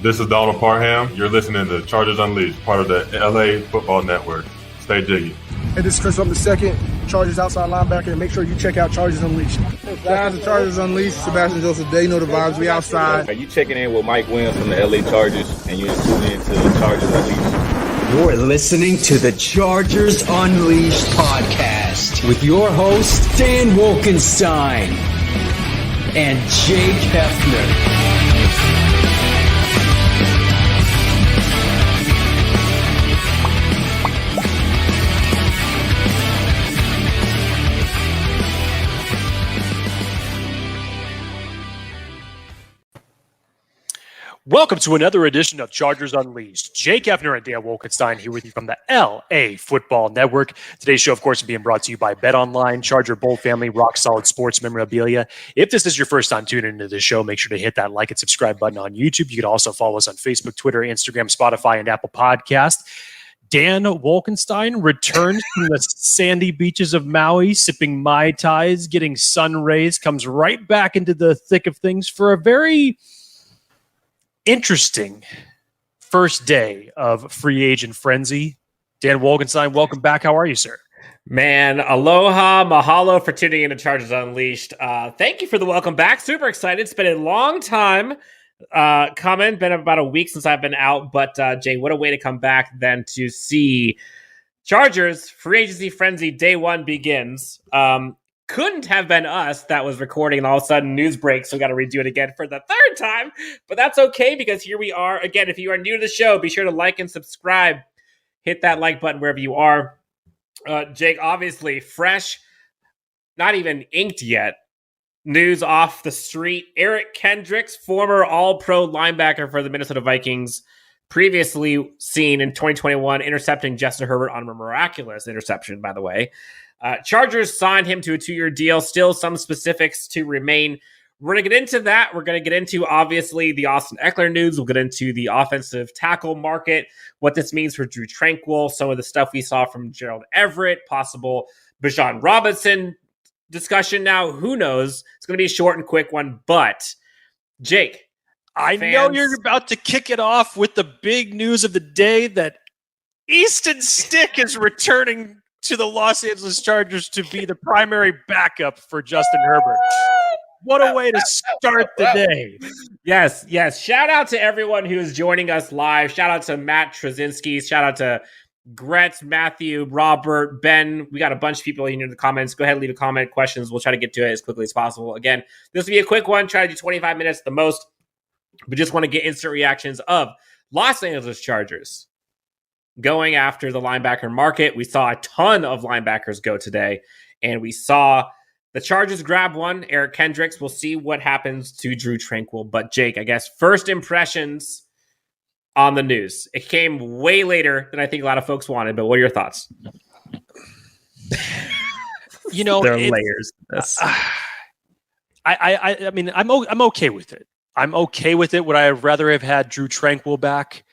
This is Donald Parham. You're listening to Chargers Unleashed, part of the LA Football Network. Stay jiggy. Hey, this is Chris from the second, Chargers outside linebacker, and make sure you check out Chargers Unleashed. Shout out to Chargers Unleashed, Sebastian Joseph. They know the vibes. We outside. Are you checking in with Mike Williams from the LA Chargers, and you're tuning into the Chargers Unleashed? You're listening to the Chargers Unleashed podcast with your hosts, Dan Wolkenstein and Jake Hefner. Welcome to another edition of Chargers Unleashed. Jake Hefner and Dan Wolkenstein here with you from the LA Football Network. Today's show, of course, is being brought to you by BetOnline, Charger Bowl Family, Rock Solid Sports Memorabilia. If this is your first time tuning into the show, make sure to hit that like and subscribe button on YouTube. You can also follow us on Facebook, Twitter, Instagram, Spotify, and Apple Podcast. Dan Wolkenstein returns from the sandy beaches of Maui, sipping Mai Tais, getting sun rays, comes right back into the thick of things for a very interesting first day of free agent frenzy. Dan Wolkenstein, welcome back. How are you, sir? Man, aloha, mahalo for tuning in to Chargers Unleashed. Thank you for the welcome back. Super excited. It's been a long time coming. Been about a week since I've been out. But, Jay, what a way to come back then to see Chargers free agency frenzy day one begins. Couldn't have been us that was recording, and all of a sudden news breaks, so we got to redo it again for the third time. But that's okay, because here we are. Again, if you are new to the show, be sure to like and subscribe. Hit that like button wherever you are. Jake, obviously, fresh, not even inked yet. News off the street. Eric Kendricks, former All-Pro linebacker for the Minnesota Vikings, previously seen in 2021 intercepting Justin Herbert on a miraculous interception, by the way. Chargers signed him to a 2-year deal. Still some specifics to remain. We're going to get into that. We're going to get into, obviously, the Austin Ekeler news. We'll get into the offensive tackle market, what this means for Drue Tranquill, some of the stuff we saw from Gerald Everett, possible Bijan Robinson discussion now. Who knows? It's going to be a short and quick one. But, Jake, I know you're about to kick it off with the big news of the day that Easton Stick is returning to the Los Angeles Chargers to be the primary backup for Justin Herbert. What a way to start the day. Yes. Shout out to everyone who is joining us live. Shout out to Matt Trzynski. Shout out to Gretz, Matthew, Robert, Ben. We got a bunch of people in the comments. Go ahead and leave a comment, questions. We'll try to get to it as quickly as possible. Again, this will be a quick one. Try to do 25 minutes the most. We just want to get instant reactions of Los Angeles Chargers going after the linebacker market. We saw a ton of linebackers go today, and we saw the Chargers grab one, Eric Kendricks. We'll see what happens to Drue Tranquill. But Jake, I guess first impressions on the news. It came way later than I think a lot of folks wanted, but what are your thoughts? You know, there are layers. I mean, I'm okay with it. I'm okay with it. Would I have rather have had Drue Tranquill back?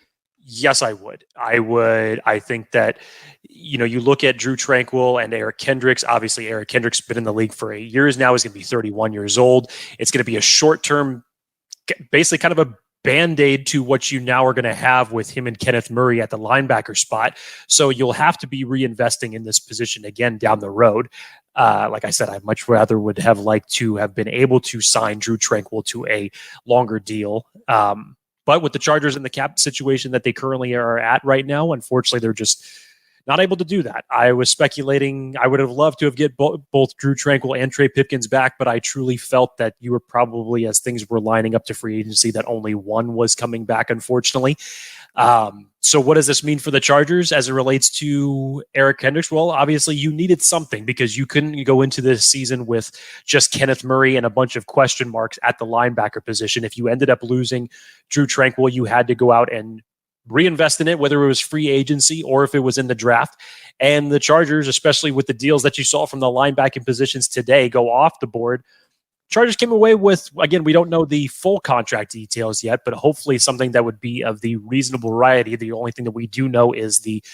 Yes, I would. I think that, you know, you look at Drue Tranquill and Eric Kendricks. Obviously, Eric Kendricks has been in the league for 8 years now. He's going to be 31 years old. It's going to be a short-term, basically kind of a Band-Aid to what you now are going to have with him and Kenneth Murray at the linebacker spot. So you'll have to be reinvesting in this position again down the road. Like I said, I much rather would have liked to have been able to sign Drue Tranquill to a longer deal. But with the Chargers in the cap situation that they currently are at right now, unfortunately, they're just not able to do that. I was speculating I would have loved to have get both Drue Tranquill and Trey Pipkins back, but I truly felt that you were probably, as things were lining up to free agency, that only one was coming back, unfortunately. So what does this mean for the Chargers as it relates to Eric Kendricks? Well, obviously you needed something because you couldn't go into this season with just Kenneth Murray and a bunch of question marks at the linebacker position. If you ended up losing Drue Tranquill, you had to go out and reinvest in it, whether it was free agency or if it was in the draft. And the Chargers, especially with the deals that you saw from the linebacking positions today, go off the board. Chargers came away with, again, we don't know the full contract details yet, but hopefully something that would be of the reasonable variety. The only thing that we do know is the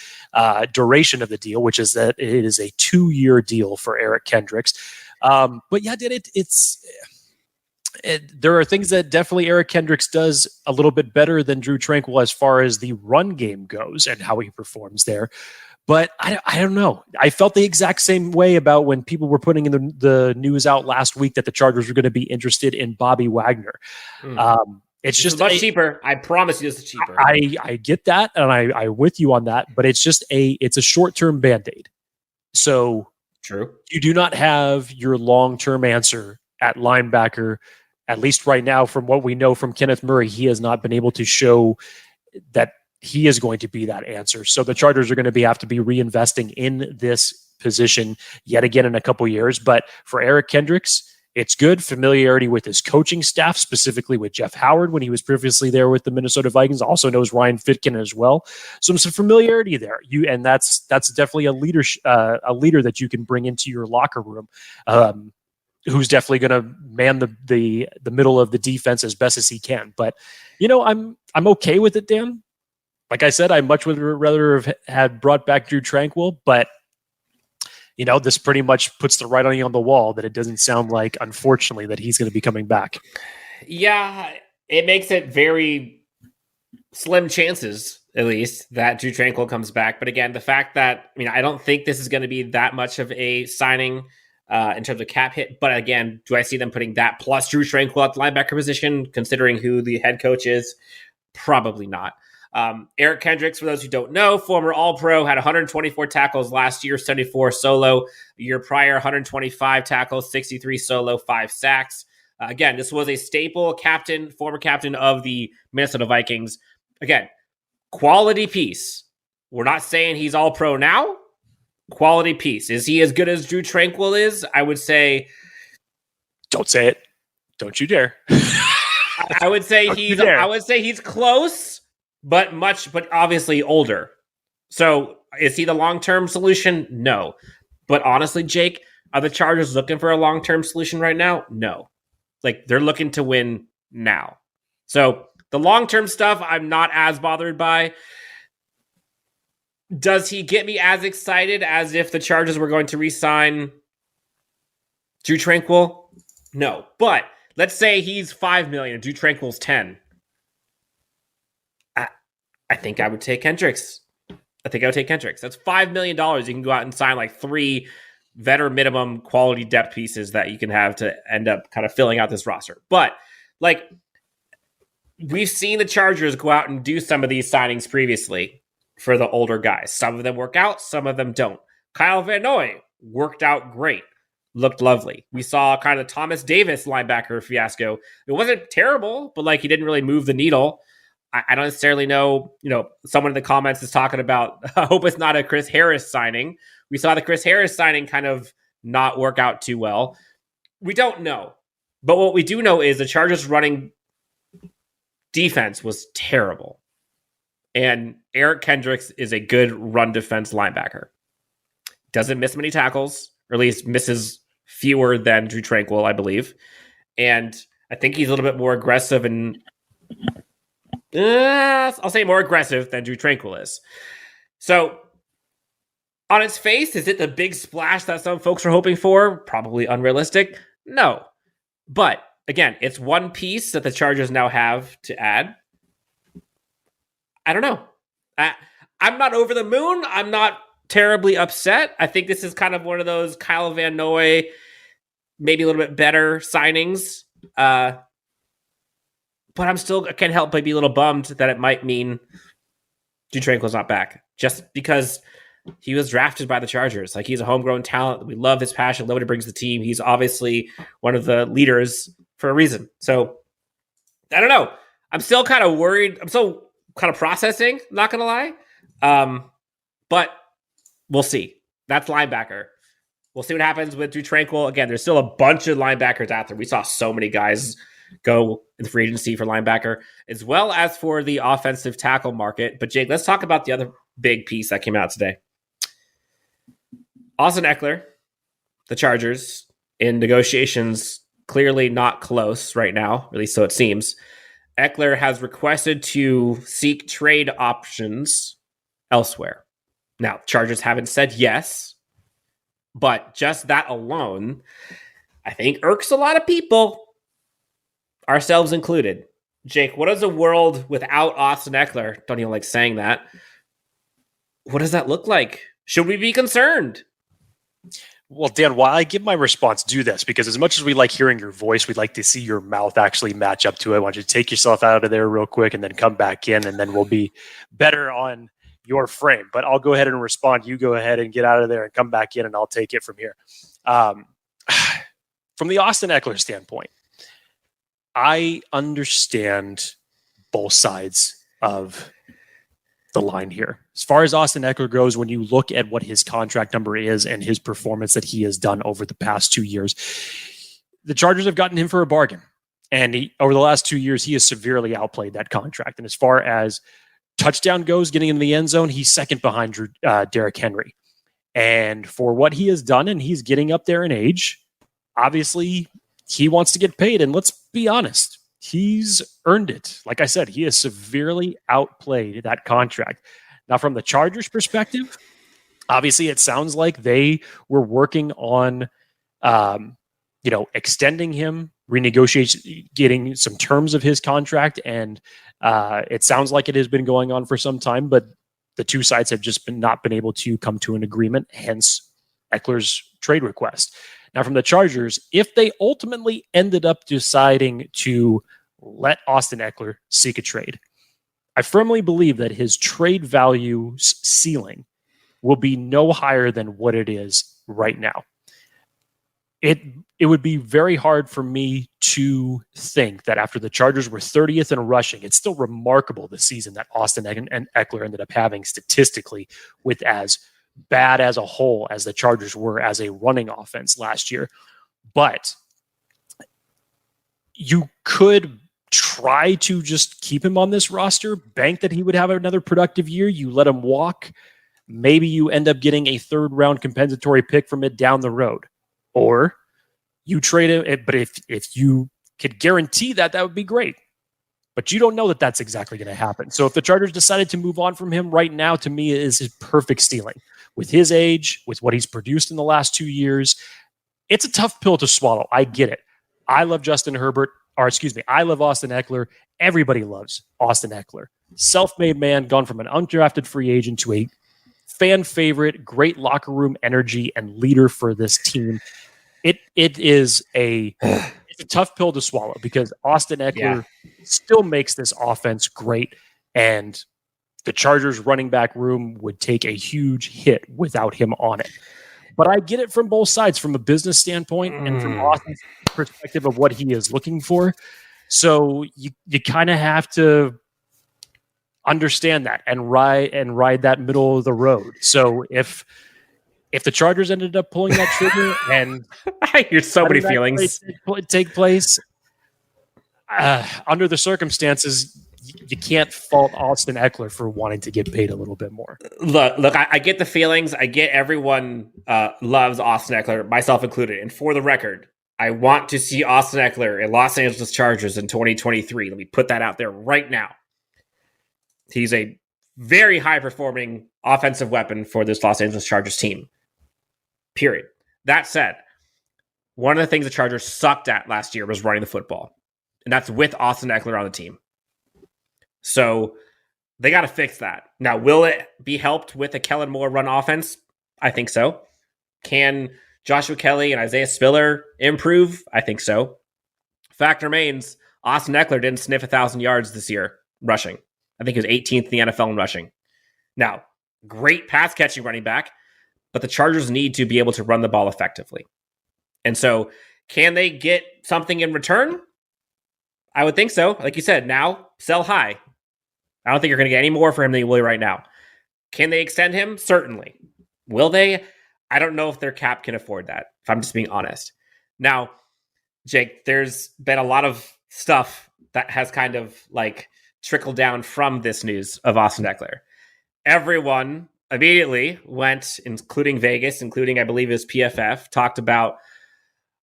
duration of the deal, which is that it is a 2-year deal for Eric Kendricks. But yeah, it's there are things that definitely Eric Kendricks does a little bit better than Drue Tranquill as far as the run game goes and how he performs there. But I don't know. I felt the exact same way about when people were putting in the news out last week that the Chargers were going to be interested in Bobby Wagner. It's just much cheaper. I promise you, it's cheaper. I get that, and I'm with you on that. But it's just it's a short-term Band-Aid. So true. You do not have your long-term answer at linebacker. At least right now, from what we know from Kenneth Murray, he has not been able to show that he is going to be that answer. So the Chargers are going to have to be reinvesting in this position yet again in a couple years. But for Eric Kendricks, it's good familiarity with his coaching staff, specifically with Jeff Howard when he was previously there with the Minnesota Vikings. Also knows Ryan Fitkin as well. So some familiarity there. And that's definitely a leader that you can bring into your locker room. Who's definitely going to man the middle of the defense as best as he can. But I'm okay with it, Dan. Like I said, I much would rather have had brought back Drue Tranquill, but this pretty much puts the writing on the wall that it doesn't sound like, unfortunately, that he's going to be coming back. Yeah, it makes it very slim chances, at least, that Drue Tranquill comes back. But again, the fact that I don't think this is going to be that much of a signing in terms of cap hit. But again, do I see them putting that plus Drue Tranquill at the linebacker position, considering who the head coach is? Probably not. Eric Kendricks, for those who don't know, former All-Pro, had 124 tackles last year, 74 solo. The year prior, 125 tackles, 63 solo, 5 sacks. Again, this was a staple former captain of the Minnesota Vikings. Again, quality piece. We're not saying he's All-Pro now. Quality piece. Is he as good as Drue Tranquill is? I would say... Don't say it. Don't you dare. I would say he's close. But obviously older. So is he the long-term solution? No. But honestly, Jake, are the Chargers looking for a long-term solution right now? No. They're looking to win now. So the long-term stuff, I'm not as bothered by. Does he get me as excited as if the Chargers were going to re-sign Drue Tranquill? No. But let's say he's $5 million and Drue Tranquill's $10 million. I think I would take Kendricks. That's $5 million. You can go out and sign 3 veteran minimum quality depth pieces that you can have to end up kind of filling out this roster. But we've seen the Chargers go out and do some of these signings previously for the older guys. Some of them work out, some of them don't. Kyle Van Noy worked out great. Looked lovely. We saw kind of Thomas Davis linebacker fiasco. It wasn't terrible, but he didn't really move the needle. I don't necessarily know, someone in the comments is talking about, I hope it's not a Chris Harris signing. We saw the Chris Harris signing kind of not work out too well. We don't know. But what we do know is the Chargers running defense was terrible. And Eric Kendricks is a good run defense linebacker. Doesn't miss many tackles, or at least misses fewer than Drue Tranquill, I believe. And I think he's a little bit more aggressive and I'll say more aggressive than Drue Tranquill is. So, on its face, is it the big splash that some folks are hoping for? Probably unrealistic. No. But, again, it's one piece that the Chargers now have to add. I don't know. I'm not over the moon. I'm not terribly upset. I think this is kind of one of those Kyle Van Noy, maybe a little bit better signings. But I can't help but be a little bummed that it might mean Drue Tranquill's not back. Just because he was drafted by the Chargers. He's a homegrown talent. We love his passion, love what he brings to the team. He's obviously one of the leaders for a reason. So, I don't know. I'm still kind of worried. I'm still kind of processing, not going to lie. But we'll see. That's linebacker. We'll see what happens with Drue Tranquill. Again, there's still a bunch of linebackers out there. We saw so many guys go in the free agency for linebacker, as well as for the offensive tackle market. But Jake, let's talk about the other big piece that came out today. Austin Ekeler, the Chargers, in negotiations, clearly not close right now, at least so it seems. Ekeler has requested to seek trade options elsewhere. Now, Chargers haven't said yes, but just that alone, I think irks a lot of people. ourselves included. Jake, what is a world without Austin Ekeler? Don't even like saying that. What does that look like? Should we be concerned? Well, Dan, while I give my response, do this, because as much as we like hearing your voice, we'd like to see your mouth actually match up to it. I want you to take yourself out of there real quick and then come back in, and then we'll be better on your frame. But I'll go ahead and respond. You go ahead and get out of there and come back in, and I'll take it from here. From the Austin Ekeler standpoint, I understand both sides of the line here. As far as Austin Ekeler goes, when you look at what his contract number is and his performance that he has done over the past 2 years, the Chargers have gotten him for a bargain. And over the last 2 years, he has severely outplayed that contract. And as far as touchdown goes, getting into the end zone, he's second behind Derrick Henry. And for what he has done, and he's getting up there in age, obviously he wants to get paid. And let's be honest, he's earned it. Like I said, he has severely outplayed that contract. Now, from the Chargers' perspective, obviously it sounds like they were working on, extending him, renegotiating some terms of his contract, and it sounds like it has been going on for some time. But the two sides have just not been able to come to an agreement. Hence, Ekeler's trade request. Now, from the Chargers, if they ultimately ended up deciding to let Austin Ekeler seek a trade, I firmly believe that his trade value ceiling will be no higher than what it is right now. It would be very hard for me to think that after the Chargers were 30th in rushing, it's still remarkable the season that Austin and Ekeler ended up having statistically, with as bad as a whole as the Chargers were as a running offense last year. But you could try to just keep him on this roster, bank that he would have another productive year. You let him walk. Maybe you end up getting a third round compensatory pick from it down the road, or you trade him. But if you could guarantee that, that would be great. But you don't know that that's exactly going to happen. So if the Chargers decided to move on from him right now, to me, it is his perfect stealing. With his age, with what he's produced in the last 2 years, it's a tough pill to swallow. I get it. I love I love Austin Ekeler. Everybody loves Austin Ekeler. Self-made man, gone from an undrafted free agent to a fan favorite, great locker room energy and leader for this team. It's a tough pill to swallow, because Austin Ekeler still makes this offense great, and the Chargers running back room would take a huge hit without him on it. But I get it from both sides, from a business standpoint and from Austin's perspective of what he is looking for. So you kind of have to understand that and ride that middle of the road. So if the Chargers ended up pulling that trigger and I hear so many feelings take place under the circumstances, you can't fault Austin Ekeler for wanting to get paid a little bit more. Look, I get the feelings. I get everyone loves Austin Ekeler, myself included. And for the record, I want to see Austin Ekeler in Los Angeles Chargers in 2023. Let me put that out there right now. He's a very high-performing offensive weapon for this Los Angeles Chargers team. Period. That said, one of the things the Chargers sucked at last year was running the football. And that's with Austin Ekeler on the team. So they got to fix that. Now, will it be helped with a Kellen Moore run offense? I think so. Can Joshua Kelly and Isaiah Spiller improve? I think so. Fact remains, Austin Ekeler didn't sniff 1,000 yards this year rushing. I think he was 18th in the NFL in rushing. Now, great pass catching running back, but the Chargers need to be able to run the ball effectively. And so, can they get something in return? I would think so. Like you said, now sell high. I don't think you're going to get any more for him than you will right now. Can they extend him? Certainly. Will they? I don't know if their cap can afford that, if I'm just being honest. Now, Jake, there's been a lot of stuff that has kind of like trickled down from this news of Austin Ekeler. Everyone immediately went, including Vegas, including, I believe, his PFF, talked about,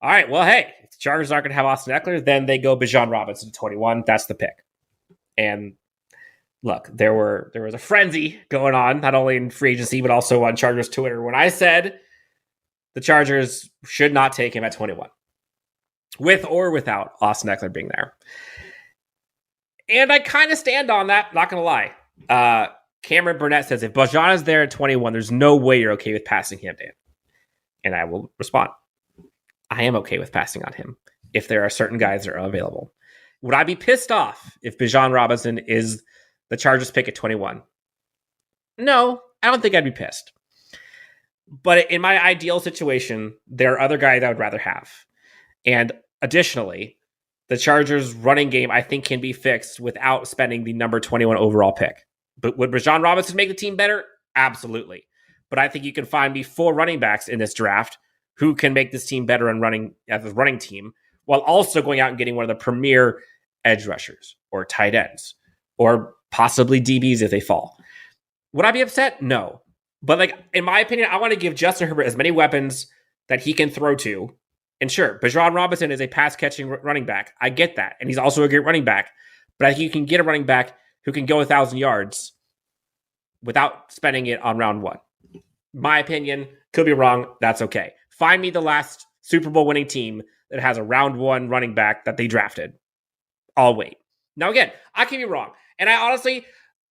all right, well, hey, if the Chargers aren't going to have Austin Ekeler, then they go Bijan Robinson to 21. That's the pick. And look, there was a frenzy going on, not only in free agency, but also on Chargers Twitter, when I said the Chargers should not take him at 21. with or without Austin Ekeler being there. And I kind of stand on that, not going to lie. Cameron Burnett says, if Bijan is there at 21, there's no way you're okay with passing him, Dan. And I will respond, I am okay with passing on him if there are certain guys that are available. Would I be pissed off if Bijan Robinson is the Chargers pick at 21? No, I don't think I'd be pissed. But in my ideal situation, there are other guys I would rather have. And additionally, the Chargers running game, I think, can be fixed without spending the number 21 overall pick. But would Bijan Robinson make the team better? Absolutely. But I think you can find me 4 running backs in this draft who can make this team better and running as a running team, while also going out and getting one of the premier edge rushers or tight ends or possibly DBs if they fall. Would I be upset? No. But like, in my opinion, I want to give Justin Herbert as many weapons that he can throw to. And sure, Bijan Robinson is a pass-catching running back. I get that. And he's also a great running back. But I think you can get a running back who can go 1,000 yards without spending it on round 1. My opinion, could be wrong. That's okay. Find me the last Super Bowl winning team that has a round 1 running back that they drafted. I'll wait. Now, again, I can be wrong. And I honestly,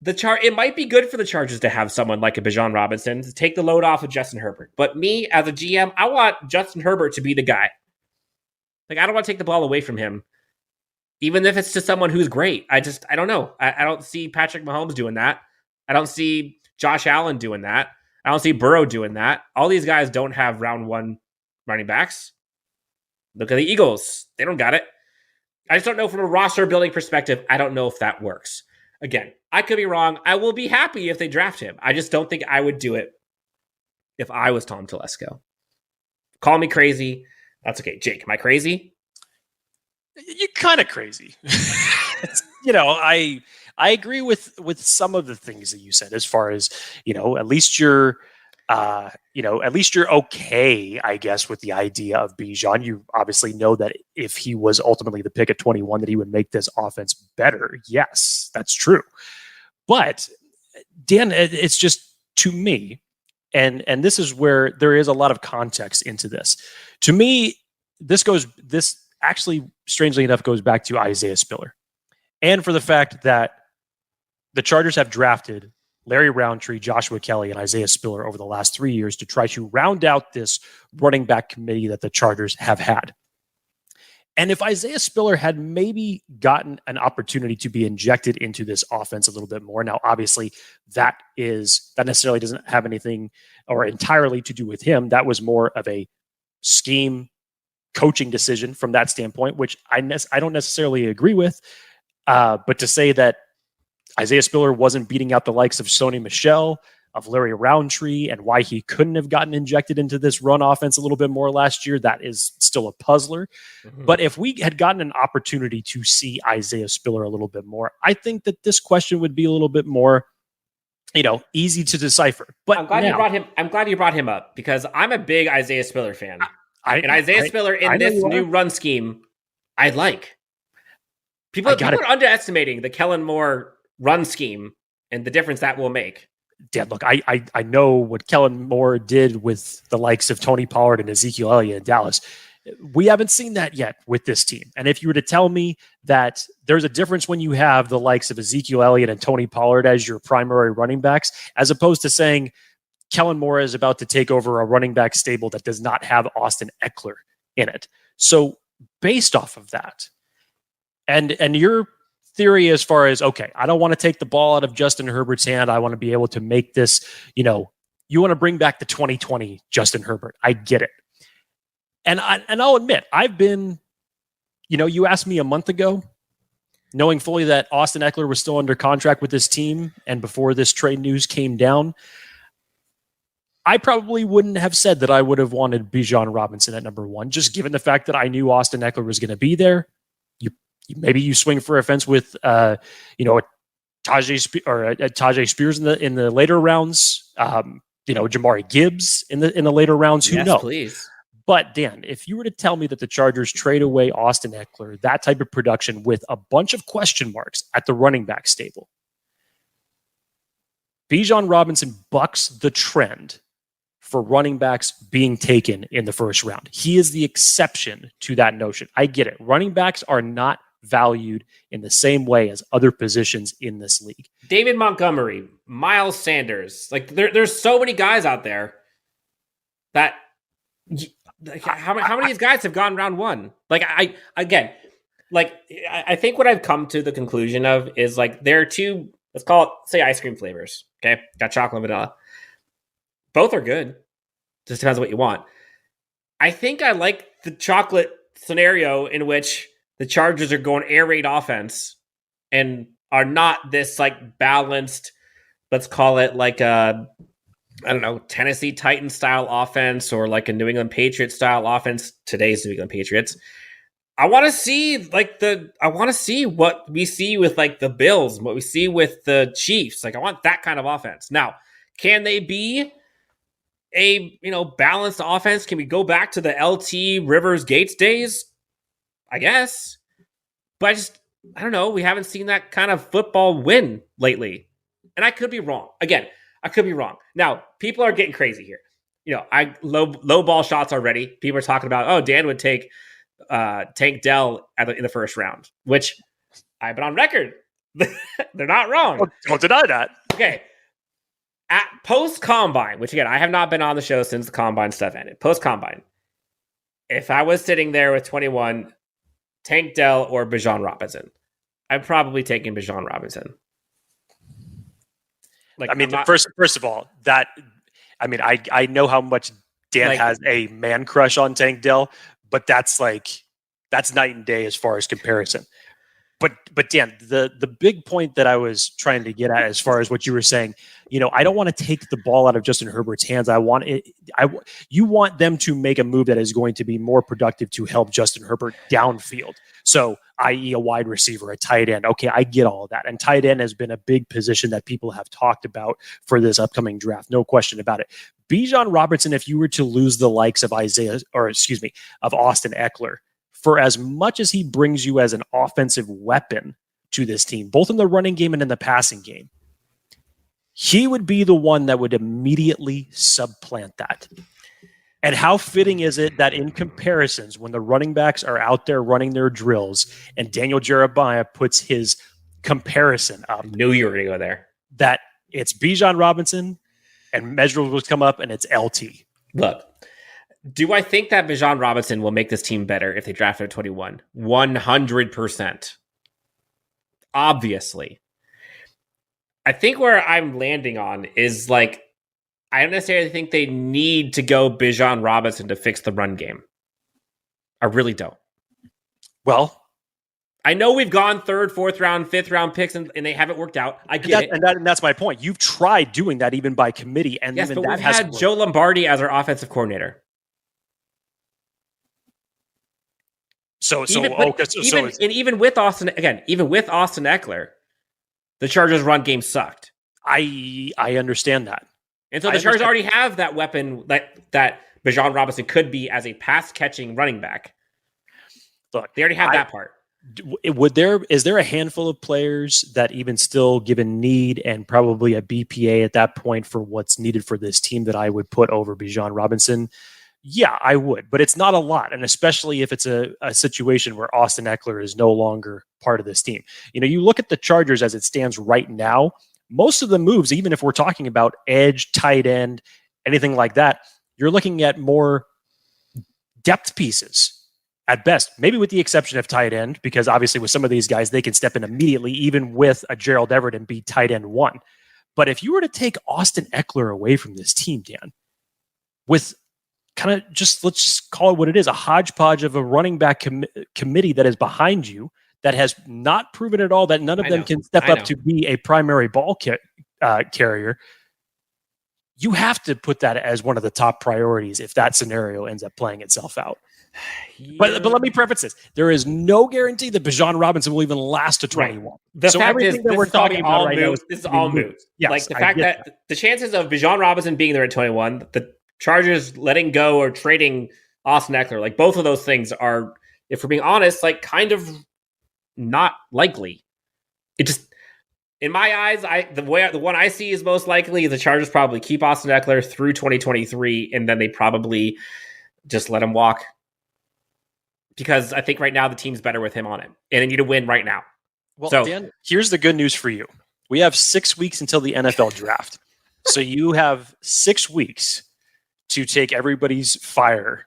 it might be good for the Chargers to have someone like a Bijan Robinson to take the load off of Justin Herbert. But me, as a GM, I want Justin Herbert to be the guy. Like, I don't want to take the ball away from him, even if it's to someone who's great. I don't know. I don't see Patrick Mahomes doing that. I don't see Josh Allen doing that. I don't see Burrow doing that. All these guys don't have round 1 running backs. Look at the Eagles. They don't got it. I just don't know from a roster building perspective. I don't know if that works. Again, I could be wrong. I will be happy if they draft him. I just don't think I would do it if I was Tom Telesco. Call me crazy. That's okay. Jake, am I crazy? You're kind of crazy. I agree with some of the things that you said, as far as, at least you're okay, I guess, with the idea of Bijan. You obviously know that if he was ultimately the pick at 21, that he would make this offense better. Yes, that's true. But Dan, it's just, to me, and this is where there is a lot of context into this. To me, this actually, strangely enough, goes back to Isaiah Spiller. And for the fact that the Chargers have drafted Larry Roundtree, Joshua Kelly, and Isaiah Spiller over the last 3 years to try to round out this running back committee that the Chargers have had. And if Isaiah Spiller had maybe gotten an opportunity to be injected into this offense a little bit more, now obviously that necessarily doesn't have anything or entirely to do with him. That was more of a scheme coaching decision from that standpoint, which I don't necessarily agree with. But to say that Isaiah Spiller wasn't beating out the likes of Sony Michel, of Larry Roundtree, and why he couldn't have gotten injected into this run offense a little bit more last year, that is still a puzzler. Mm-hmm. But if we had gotten an opportunity to see Isaiah Spiller a little bit more, I think that this question would be a little bit more, easy to decipher. But I'm glad you brought him up, because I'm a big Isaiah Spiller fan. And Isaiah Spiller in this new run scheme, I like. People are underestimating the Kellen Moore run scheme and the difference that will make. Dad, look, I know what Kellen Moore did with the likes of Tony Pollard and Ezekiel Elliott in Dallas. We haven't seen that yet with this team. And if you were to tell me that there's a difference when you have the likes of Ezekiel Elliott and Tony Pollard as your primary running backs, as opposed to saying Kellen Moore is about to take over a running back stable that does not have Austin Ekeler in it. So based off of that, and your theory as far as, okay, I don't want to take the ball out of Justin Herbert's hand. I want to be able to make this, you want to bring back the 2020 Justin Herbert. I get it. And I'll admit, I've been, you asked me a month ago, knowing fully that Austin Ekeler was still under contract with this team, and before this trade news came down, I probably wouldn't have said that I would have wanted Bijan Robinson at number 1, just given the fact that I knew Austin Ekeler was going to be there. Maybe you swing for a fence with, Tajay Spears in the later rounds. Jamari Gibbs in the later rounds. Who knows? Please. But Dan, if you were to tell me that the Chargers trade away Austin Ekeler, that type of production with a bunch of question marks at the running back stable, Bijan Robinson bucks the trend for running backs being taken in the first round. He is the exception to that notion. I get it. Running backs are not valued in the same way as other positions in this league. David Montgomery, Miles Sanders. Like there's so many guys out there that how many of these guys have gone round one? Like I think what I've come to the conclusion of is like there are two, let's call it, say, ice cream flavors. Okay. Got chocolate and vanilla. Both are good. Just depends on what you want. I think I like the chocolate scenario in which the Chargers are going air raid offense and are not this like balanced, let's call it like a, I don't know, Tennessee Titans style offense or like a New England Patriots style offense. Today's New England Patriots. I want to see what we see with like the Bills, what we see with the Chiefs. Like I want that kind of offense. Now, can they be a, balanced offense? Can we go back to the LT Rivers Gates days? I guess. But I don't know. We haven't seen that kind of football win lately. And I could be wrong. Again, I could be wrong. Now, people are getting crazy here. Low ball shots already. People are talking about, Dan would take Tank Dell in the first round, which I've been on record. They're not wrong. Don't deny that. Okay. At post-combine, which again, I have not been on the show since the combine stuff ended. Post-combine, if I was sitting there with 21, Tank Dell or Bijan Robinson, I'm probably taking Bijan Robinson. Like, first of all, I know how much Dan has a man crush on Tank Dell, but that's night and day as far as comparison. But Dan, the big point that I was trying to get at, as far as what you were saying, I don't want to take the ball out of Justin Herbert's hands. You want them to make a move that is going to be more productive to help Justin Herbert downfield. So, i.e., a wide receiver, a tight end. Okay, I get all of that. And tight end has been a big position that people have talked about for this upcoming draft. No question about it. Bijan Robinson, if you were to lose the likes of Austin Ekeler, for as much as he brings you as an offensive weapon to this team, both in the running game and in the passing game, he would be the one that would immediately supplant that. And how fitting is it that in comparisons, when the running backs are out there running their drills and Daniel Jeremiah puts his comparison up, knew you were going to go there, that it's Bijan Robinson and measurables come up and it's LT. Look, do I think that Bijan Robinson will make this team better if they draft at 21? 100%. Obviously. I think where I'm landing on is like, I don't necessarily think they need to go Bijan Robinson to fix the run game. I really don't. Well, I know we've gone 3rd, 4th round, 5th round picks and they haven't worked out. I get it. And that's my point. You've tried doing that even by committee. And yes, even but that we've had Joe Lombardi as our offensive coordinator. Even with Austin Ekeler, the Chargers' run game sucked. I understand that. And so the Chargers already have that weapon that Bijan Robinson could be as a pass-catching running back. Look, they already have that part. Is there a handful of players that, even still given need and probably a BPA at that point for what's needed for this team, that I would put over Bijan Robinson? Yeah, I would, but it's not a lot. And especially if it's a situation where Austin Ekeler is no longer part of this team. You look at the Chargers as it stands right now, most of the moves, even if we're talking about edge, tight end, anything like that, you're looking at more depth pieces at best, maybe with the exception of tight end, because obviously with some of these guys, they can step in immediately, even with a Gerald Everett, and be tight end one. But if you were to take Austin Ekeler away from this team, Dan, with kind of let's just call it what it is, a hodgepodge of a running back committee that is behind you, that has not proven at all that none of them can step up to be a primary ball carrier, you have to put that as one of the top priorities if that scenario ends up playing itself out. Yeah. But let me preface this. There is no guarantee that Bijan Robinson will even last to 21. Right. The fact is, that we're talking about right now, this is all moves. Yes, like the fact that the chances of Bijan Robinson being there at 21, the Chargers letting go or trading Austin Ekeler, like both of those things are, if we're being honest, like kind of not likely. in my eyes, the one I see is most likely the Chargers probably keep Austin Ekeler through 2023, and then they probably just let him walk. Because I think right now the team's better with him on it, and they need to win right now. Well, So, Dan, here's the good news for you. We have 6 weeks until the NFL draft. So you have 6 weeks to take everybody's fire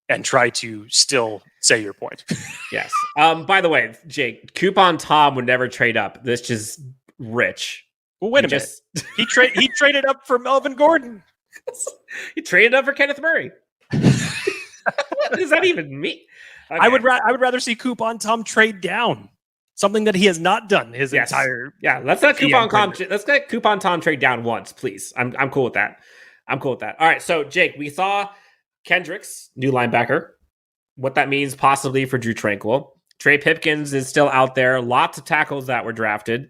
and try to still say your point. yes. By the way, Jake, Coupon Tom would never trade up. This is rich. Well, wait a minute. He traded up for Melvin Gordon. He traded up for Kenneth Murray. What does that even mean? Okay. I would rather see Coupon Tom trade down. Something that he has not done his entire. Yeah, let's let Coupon Tom trade down once, please. I'm cool with that. All right, so Jake, we saw Kendricks, new linebacker. What that means possibly for Drue Tranquill. Trey Pipkins is still out there. Lots of tackles that were drafted.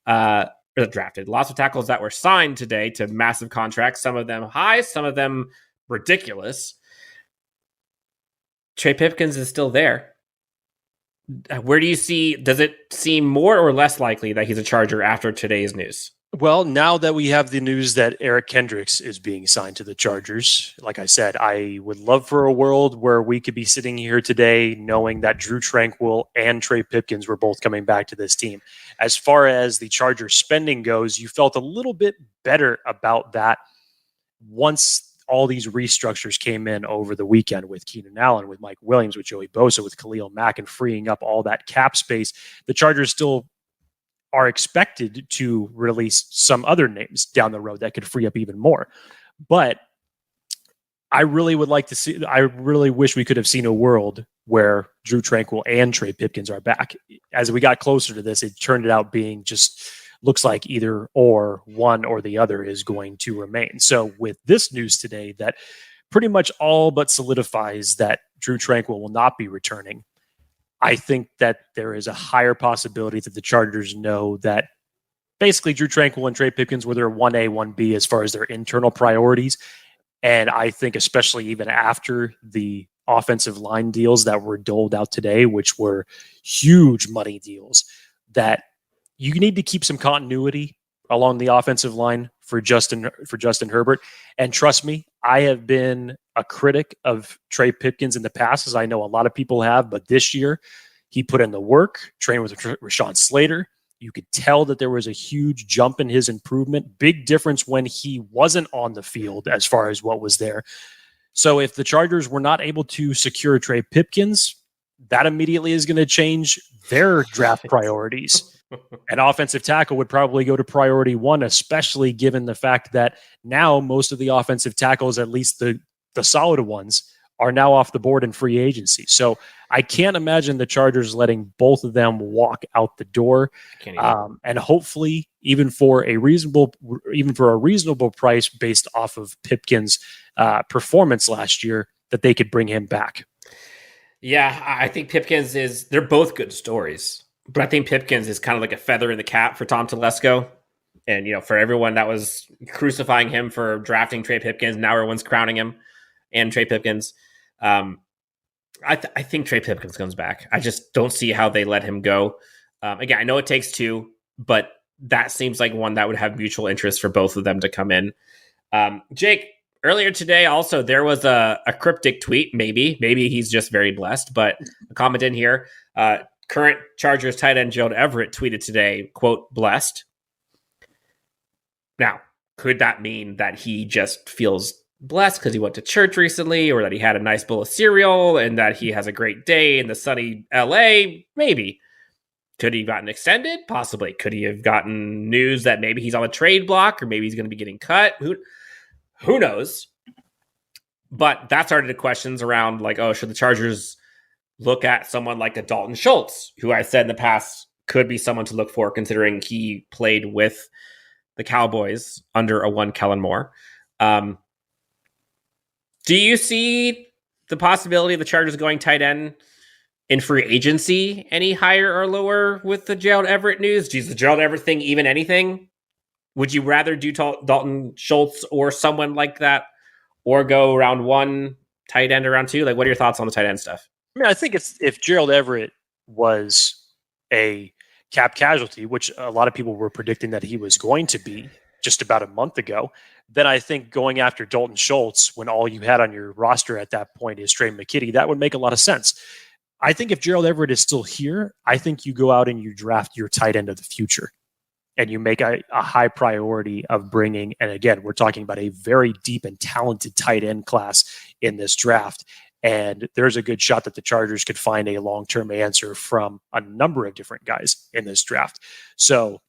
Lots of tackles that were signed today to massive contracts. Some of them high, some of them ridiculous. Trey Pipkins is still there. Where do you see, does it seem more or less likely that he's a Charger after today's news? Well, now that we have the news that Eric Kendricks is being signed to the Chargers, like I said, I would love for a world where we could be sitting here today knowing that Drue Tranquill and Trey Pipkins were both coming back to this team. As far as the Chargers spending goes, you felt a little bit better about that once all these restructures came in over the weekend with Keenan Allen, with Mike Williams, with Joey Bosa, with Khalil Mack, and freeing up all that cap space. The Chargers still are expected to release some other names down the road that could free up even more. But I really wish we could have seen a world where Drue Tranquill and Trey Pipkins are back. As we got closer to this, it turned out being just looks like either or one or the other is going to remain. So with this news today, that pretty much all but solidifies that Drue Tranquill will not be returning. I think that there is a higher possibility that the Chargers know that basically Drue Tranquill and Trey Pipkins were their 1A, 1B as far as their internal priorities. And I think especially even after the offensive line deals that were doled out today, which were huge money deals, that you need to keep some continuity along the offensive line for Justin Herbert. And trust me, I have been a critic of Trey Pipkins in the past, as I know a lot of people have, but this year he put in the work, trained with Rashawn Slater. You could tell that there was a huge jump in his improvement, big difference when he wasn't on the field as far as what was there. So if the Chargers were not able to secure Trey Pipkins, that immediately is going to change their draft priorities. An offensive tackle would probably go to priority one, especially given the fact that now most of the offensive tackles, at least the solid ones, are now off the board in free agency. So I can't imagine the Chargers letting both of them walk out the door. And hopefully, even for a reasonable price based off of Pipkins' performance last year, that they could bring him back. Yeah, I think Pipkins they're both good stories. But I think Pipkins is kind of like a feather in the cap for Tom Telesco. And, for everyone that was crucifying him for drafting Trey Pipkins, now everyone's crowning him and Trey Pipkins. I think Trey Pipkins comes back. I just don't see how they let him go. Again, I know it takes two, but that seems like one that would have mutual interest for both of them to come in. Jake, earlier today, also, there was a cryptic tweet, maybe he's just very blessed, but a comment in here. Current Chargers tight end Gerald Everett tweeted today, quote, blessed. Now, could that mean that he just feels blessed because he went to church recently, or that he had a nice bowl of cereal and that he has a great day in the sunny LA? Maybe. Could he have gotten extended? Possibly. Could he have gotten news that maybe he's on a trade block, or maybe he's going to be getting cut? Who knows? But that started the questions around like, should the Chargers look at someone like a Dalton Schultz, who I said in the past could be someone to look for, considering he played with the Cowboys under a one Kellen Moore. Do you see the possibility of the Chargers going tight end in free agency any higher or lower with the Gerald Everett news? Is the Gerald Everett thing even anything? Would you rather do Dalton Schultz or someone like that, or go round one, tight end around two? Like, what are your thoughts on the tight end stuff? I mean, I think if Gerald Everett was a cap casualty, which a lot of people were predicting that he was going to be just about a month ago, then I think going after Dalton Schultz when all you had on your roster at that point is Trey McKitty, that would make a lot of sense. I think if Gerald Everett is still here, I think you go out and you draft your tight end of the future and you make a high priority of bringing, and again, we're talking about a very deep and talented tight end class in this draft. And there's a good shot that the Chargers could find a long-term answer from a number of different guys in this draft. So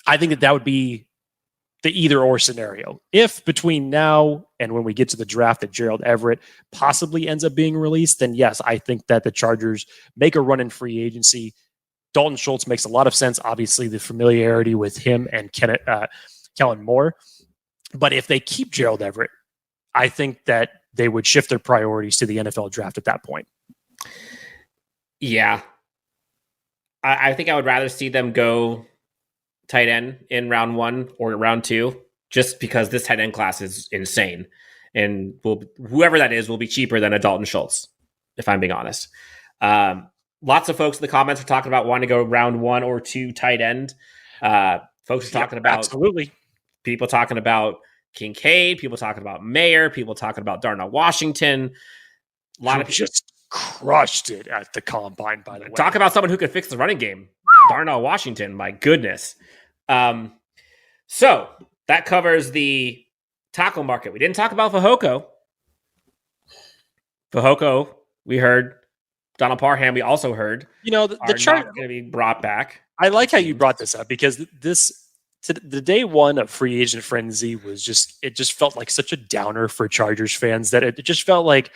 I think that would be the either or scenario. If between now and when we get to the draft that Gerald Everett possibly ends up being released, then yes, I think that the Chargers make a run in free agency. Dalton Schultz makes a lot of sense. Obviously, the familiarity with him and Kellen Moore. But if they keep Gerald Everett, I think that they would shift their priorities to the NFL draft at that point. Yeah. I think I would rather see them go tight end in round 1 or round 2, just because this tight end class is insane. And whoever that is will be cheaper than a Dalton Schultz, if I'm being honest. Lots of folks in the comments are talking about wanting to go round 1 or 2 tight end. Folks are talking about absolutely. People talking about Kincaid, people talking about Mayer, people talking about Darnell Washington. A lot of people just crushed it at the combine, by the way. Talk about someone who could fix the running game. Darnell Washington, my goodness. So that covers the tackle market. We didn't talk about Fehoko. Fehoko, we heard. Donald Parham, we also heard. The chart going to be brought back. I like how you brought this up because the day one of free agent frenzy was it just felt like such a downer for Chargers fans that it just felt like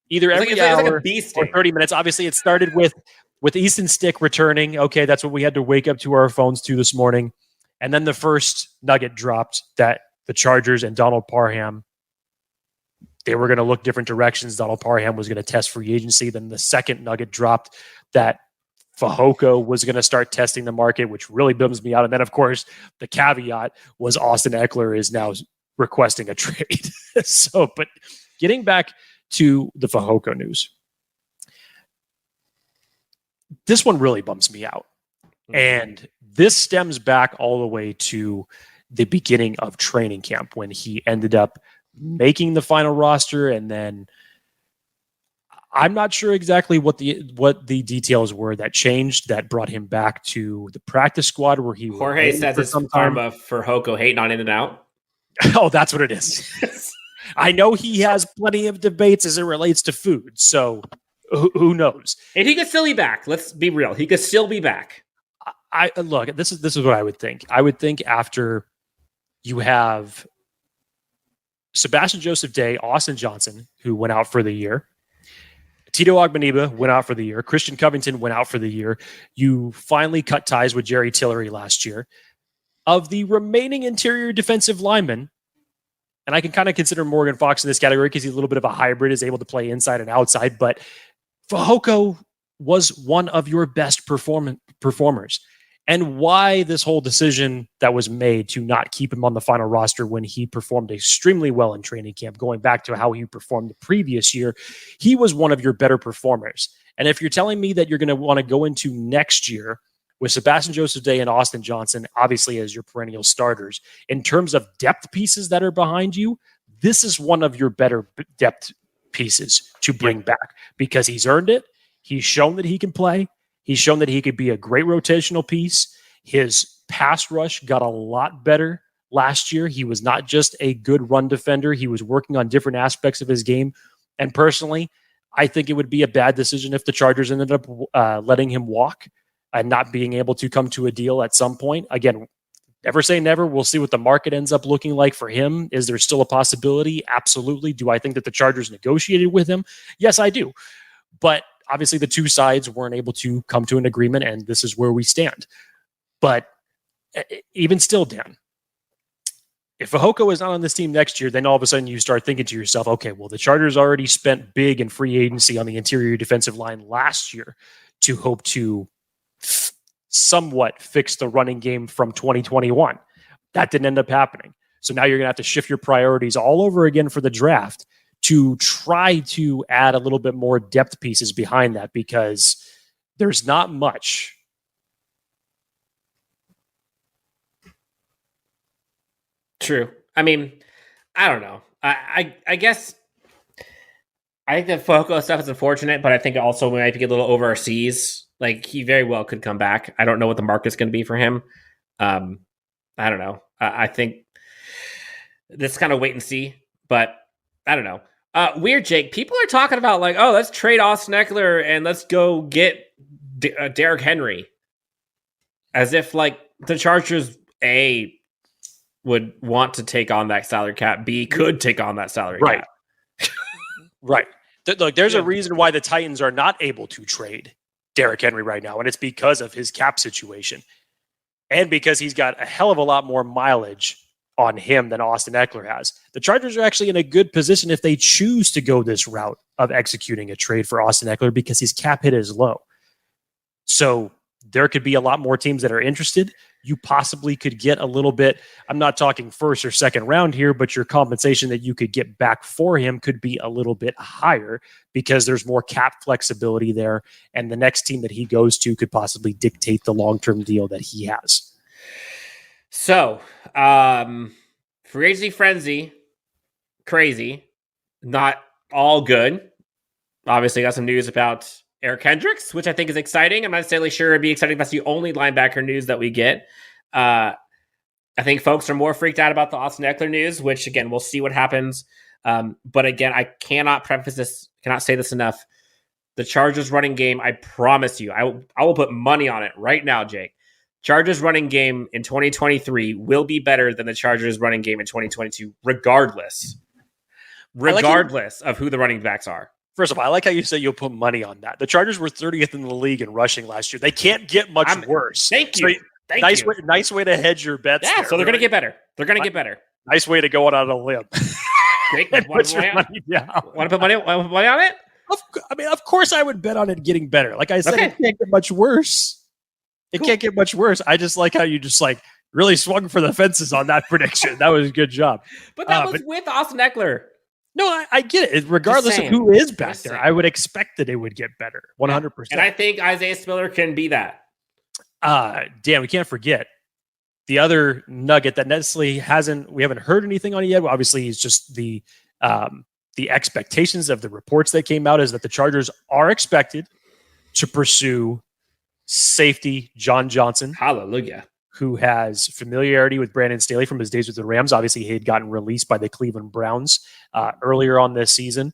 either every hour or 30 minutes. Obviously, it started with Easton Stick returning. Okay, that's what we had to wake up to our phones to this morning. And then the first nugget dropped that the Chargers and Donald Parham, they were going to look different directions. Donald Parham was going to test free agency. Then the second nugget dropped that Fehoko was going to start testing the market, which really bums me out. And then, of course, the caveat was Austin Ekeler is now requesting a trade. But getting back to the Fehoko news, this one really bums me out. And this stems back all the way to the beginning of training camp when he ended up making the final roster. And then I'm not sure exactly what the details were that changed that brought him back to the practice squad where he Jorge says it's karma for Hoko hating on In-N-Out. Oh, that's what it is. I know he has plenty of debates as it relates to food, so who knows? And he could still be back. Let's be real. He could still be back. Look, this is what I would think. I would think after you have Sebastian Joseph Day, Austin Johnson, who went out for the year, Tito Ogbonniba went out for the year, Christian Covington went out for the year. You finally cut ties with Jerry Tillery last year. Of the remaining interior defensive linemen, and I can kind of consider Morgan Fox in this category because he's a little bit of a hybrid, is able to play inside and outside, but Fehoko was one of your best performers. And why this whole decision that was made to not keep him on the final roster when he performed extremely well in training camp, going back to how he performed the previous year, he was one of your better performers. And if you're telling me that you're going to want to go into next year with Sebastian Joseph Day and Austin Johnson, obviously as your perennial starters, in terms of depth pieces that are behind you, this is one of your better depth pieces to bring back because he's earned it. He's shown that he can play. He's shown that he could be a great rotational piece. His pass rush got a lot better last year. He was not just a good run defender. He was working on different aspects of his game. And personally, I think it would be a bad decision if the Chargers ended up letting him walk and not being able to come to a deal at some point. Again, never say never. We'll see what the market ends up looking like for him. Is there still a possibility? Absolutely. Do I think that the Chargers negotiated with him? Yes, I do. But obviously the two sides weren't able to come to an agreement, and this is where we stand. But even still, Dan, if Fehoko is not on this team next year, then all of a sudden you start thinking to yourself, okay, well, the Chargers already spent big in free agency on the interior defensive line last year to hope to somewhat fix the running game from 2021. That didn't end up happening. So now you're going to have to shift your priorities all over again for the draft to try to add a little bit more depth pieces behind that, because there's not much True. I mean, I don't know. I guess I think the Foco stuff is unfortunate, but I think also we might be a little over our seas. Like, he very well could come back. I don't know what the market's going to be for him. I don't know. I think this kind of wait and see, but I don't know. Weird, Jake. People are talking about like, oh, let's trade Austin Ekeler and let's go get Derrick Henry, as if like the Chargers would want to take on that salary cap. B could take on that salary cap. Right. Look, there's a reason why the Titans are not able to trade Derrick Henry right now, and it's because of his cap situation, and because he's got a hell of a lot more mileage on him than Austin Ekeler has. The Chargers are actually in a good position if they choose to go this route of executing a trade for Austin Ekeler because his cap hit is low. So there could be a lot more teams that are interested. You possibly could get a little bit, I'm not talking first or second round here, but your compensation that you could get back for him could be a little bit higher because there's more cap flexibility there. And the next team that he goes to could possibly dictate the long-term deal that he has. So, free agency frenzy, crazy, not all good. Obviously, got some news about Eric Kendricks, which I think is exciting. I'm not necessarily sure it'd be exciting if that's the only linebacker news that we get. I think folks are more freaked out about the Austin Ekeler news, which again, we'll see what happens. But again, I cannot say this enough. The Chargers running game, I promise you, I will put money on it right now, Jake. Chargers running game in 2023 will be better than the Chargers running game in 2022, regardless of who the running backs are. First of all, I like how you say you'll put money on that. The Chargers were 30th in the league in rushing last year. They can't get much worse. Thank you. So nice way to hedge your bets. Yeah, so they're going to get better. They're going to get better. Nice way to go out on a limb. Want to put money on it? Of course I would bet on it getting better. Like I said, It can't get much worse. It can't get much worse. I just like how you just like really swung for the fences on that prediction. That was a good job. But that was with Austin Ekeler. No, I get it. Regardless of who is back there, I would expect that it would get better. 100%. And I think Isaiah Spiller can be that. Dan, we can't forget the other nugget that Nestle we haven't heard anything on it yet. Obviously, it's just the expectations of the reports that came out is that the Chargers are expected to pursue safety John Johnson. Hallelujah. Who has familiarity with Brandon Staley from his days with the Rams. Obviously, he had gotten released by the Cleveland Browns earlier on this season.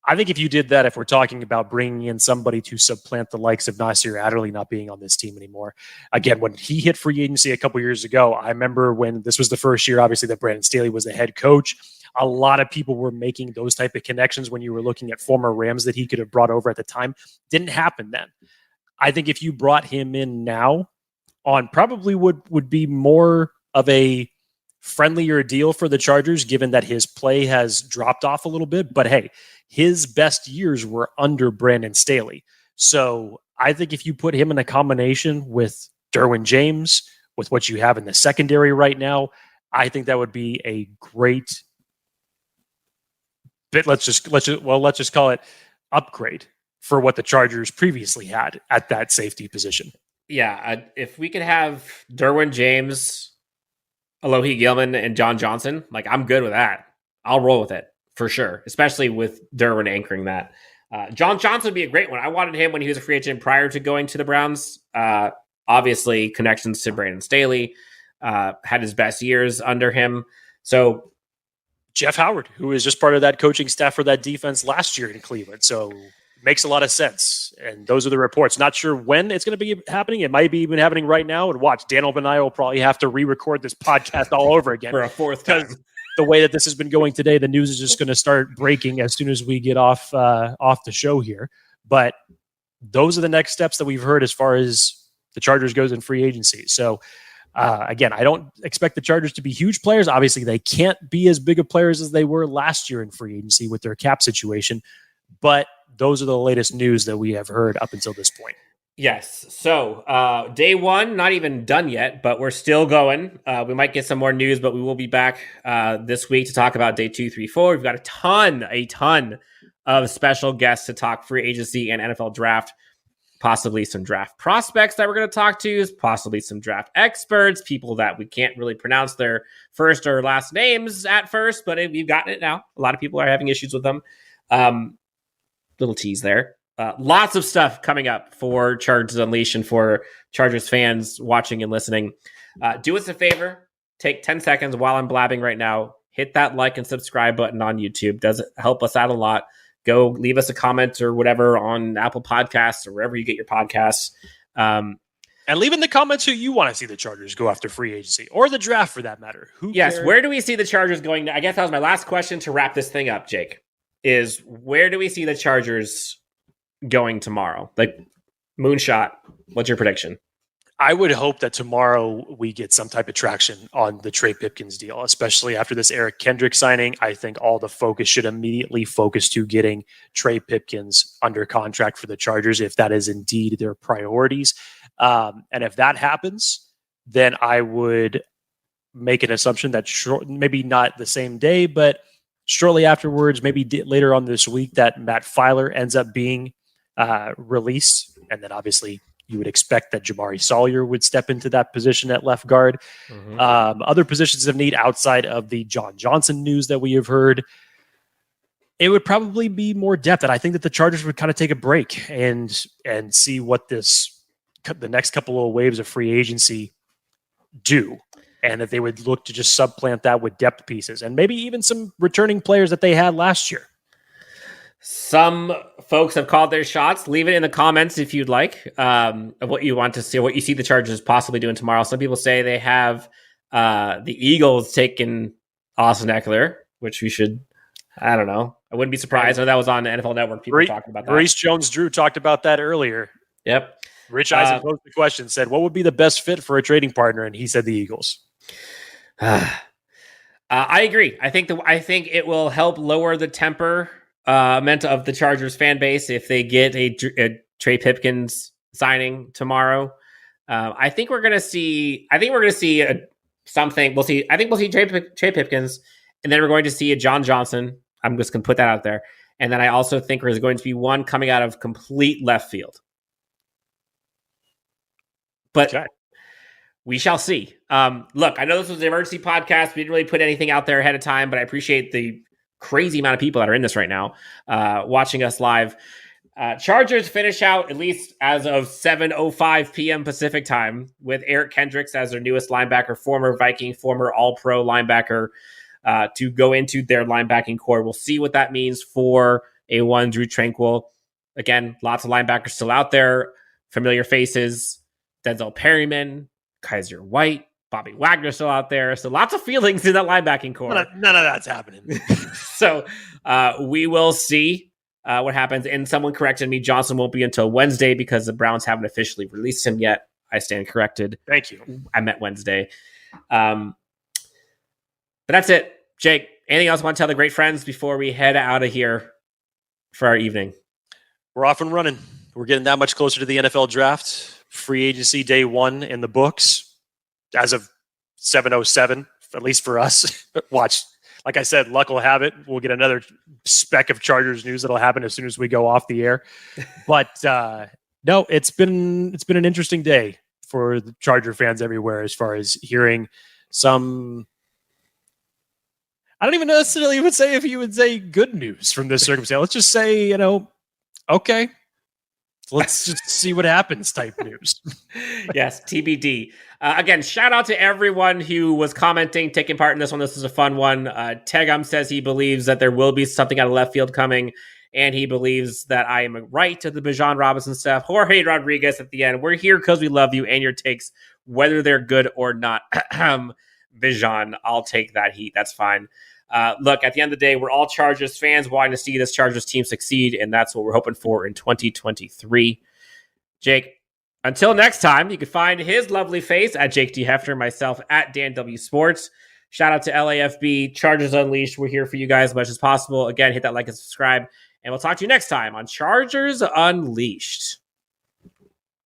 I think if you did that, if we're talking about bringing in somebody to supplant the likes of Nasir Adderley not being on this team anymore. Again, when he hit free agency a couple years ago, I remember when this was the first year, obviously, that Brandon Staley was the head coach. A lot of people were making those type of connections when you were looking at former Rams that he could have brought over at the time. Didn't happen then. I think if you brought him in now, on probably would be more of a friendlier deal for the Chargers, given that his play has dropped off a little bit. But hey, his best years were under Brandon Staley. So I think if you put him in a combination with Derwin James, with what you have in the secondary right now, I think that would be a great bit. Let's just call it upgrade for what the Chargers previously had at that safety position. Yeah, if we could have Derwin James, Alohi Gilman, and John Johnson, like I'm good with that. I'll roll with it for sure, especially with Derwin anchoring that. John Johnson would be a great one. I wanted him when he was a free agent prior to going to the Browns. Obviously, connections to Brandon Staley, had his best years under him. So Jeff Howard, who is just part of that coaching staff for that defense last year in Cleveland. So makes a lot of sense. And those are the reports. Not sure when it's going to be happening. It might be even happening right now. And watch, Dan O'Benai will probably have to re-record this podcast all over again. For a fourth time. The way that this has been going today, the news is just going to start breaking as soon as we get off the show here. But those are the next steps that we've heard as far as the Chargers goes in free agency. So, again, I don't expect the Chargers to be huge players. Obviously, they can't be as big of players as they were last year in free agency with their cap situation. But those are the latest news that we have heard up until this point. Yes. So day one, not even done yet, but we're still going. We might get some more news, but we will be back this week to talk about day 2, 3, 4. We've got a ton of special guests to talk free agency and NFL draft. possibly some draft prospects that we're going to talk to, possibly some draft experts, people that we can't really pronounce their first or last names at first, but we've gotten it now. A lot of people are having issues with them. Little tease there. Lots of stuff coming up for Chargers Unleashed and for Chargers fans watching and listening. Do us a favor. Take 10 seconds while I'm blabbing right now. Hit that like and subscribe button on YouTube. Does it help us out a lot. Go leave us a comment or whatever on Apple Podcasts or wherever you get your podcasts. And leave in the comments who you want to see the Chargers go after free agency or the draft for that matter. Yes, where do we see the Chargers going? I guess that was my last question to wrap this thing up, Jake, is where do we see the Chargers going tomorrow? Like, moonshot, what's your prediction? I would hope that tomorrow we get some type of traction on the Trey Pipkins deal, especially after this Eric Kendricks signing. I think all the focus should immediately focus to getting Trey Pipkins under contract for the Chargers, if that is indeed their priorities. And if that happens, then I would make an assumption that maybe not the same day, but shortly afterwards, maybe later on this week, that Matt Filer ends up being released. And then obviously you would expect that Jamari Sawyer would step into that position at left guard. Mm-hmm. Other positions of need outside of the John Johnson news that we have heard, it would probably be more depth. And I think that the Chargers would kind of take a break and see what the next couple of waves of free agency do. And that they would look to just supplant that with depth pieces and maybe even some returning players that they had last year. Some folks have called their shots. Leave it in the comments if you'd like, of what you want to see, what you see the Chargers possibly doing tomorrow. Some people say they have the Eagles taking Austin Ekeler, which we should, I don't know. I wouldn't be surprised. I know that was on the NFL Network. People talking about that. Maurice Jones-Drew talked about that earlier. Yep. Rich Eisen posed the question, said, what would be the best fit for a trading partner? And he said the Eagles. I agree. I think it will help lower the temper of the Chargers fan base if they get a Trey Pipkins signing tomorrow. I think we're going to see something. We'll see. I think we'll see Trey Pipkins, and then we're going to see a John Johnson. I'm just going to put that out there. And then I also think there's going to be one coming out of complete left field. But okay, we shall see. Look, I know this was an emergency podcast. We didn't really put anything out there ahead of time, but I appreciate the crazy amount of people that are in this right now watching us live. Chargers finish out, at least as of 7:05 p.m. Pacific time, with Eric Kendricks as their newest linebacker, former Viking, former All-Pro linebacker, to go into their linebacking core. We'll see what that means for A1 Drue Tranquill. Again, lots of linebackers still out there, familiar faces. Denzel Perryman, Kaiser White, Bobby Wagner still out there. So lots of feelings in that linebacking core. None of that's happening. So we will see what happens. And someone corrected me. Johnson won't be until Wednesday because the Browns haven't officially released him yet. I stand corrected. Thank you. I meant Wednesday. But that's it. Jake, anything else you want to tell the great friends before we head out of here for our evening? We're off and running. We're getting that much closer to the NFL draft. Free agency day one in the books as of 7:07, at least for us. Watch, like I said, luck will have it. We'll get another speck of Chargers news that'll happen as soon as we go off the air. But no, it's been an interesting day for the Charger fans everywhere as far as hearing some. I don't even necessarily would say if you would say good news from this circumstance. Let's just say, okay. Let's just see what happens type news. Yes, TBD. Again, shout out to everyone who was commenting, taking part in this one. This is a fun one. Tegum says he believes that there will be something out of left field coming, and he believes that I am right to the Bijan Robinson stuff. Jorge Rodriguez at the end. We're here because we love you and your takes, whether they're good or not. Bijan, I'll take that heat. That's fine. Look, at the end of the day, we're all Chargers fans wanting to see this Chargers team succeed, and that's what we're hoping for in 2023. Jake, until next time, you can find his lovely face at Jake D. Hefner, myself at Dan W. Sports. Shout out to LAFB, Chargers Unleashed. We're here for you guys as much as possible. Again, hit that like and subscribe, and we'll talk to you next time on Chargers Unleashed.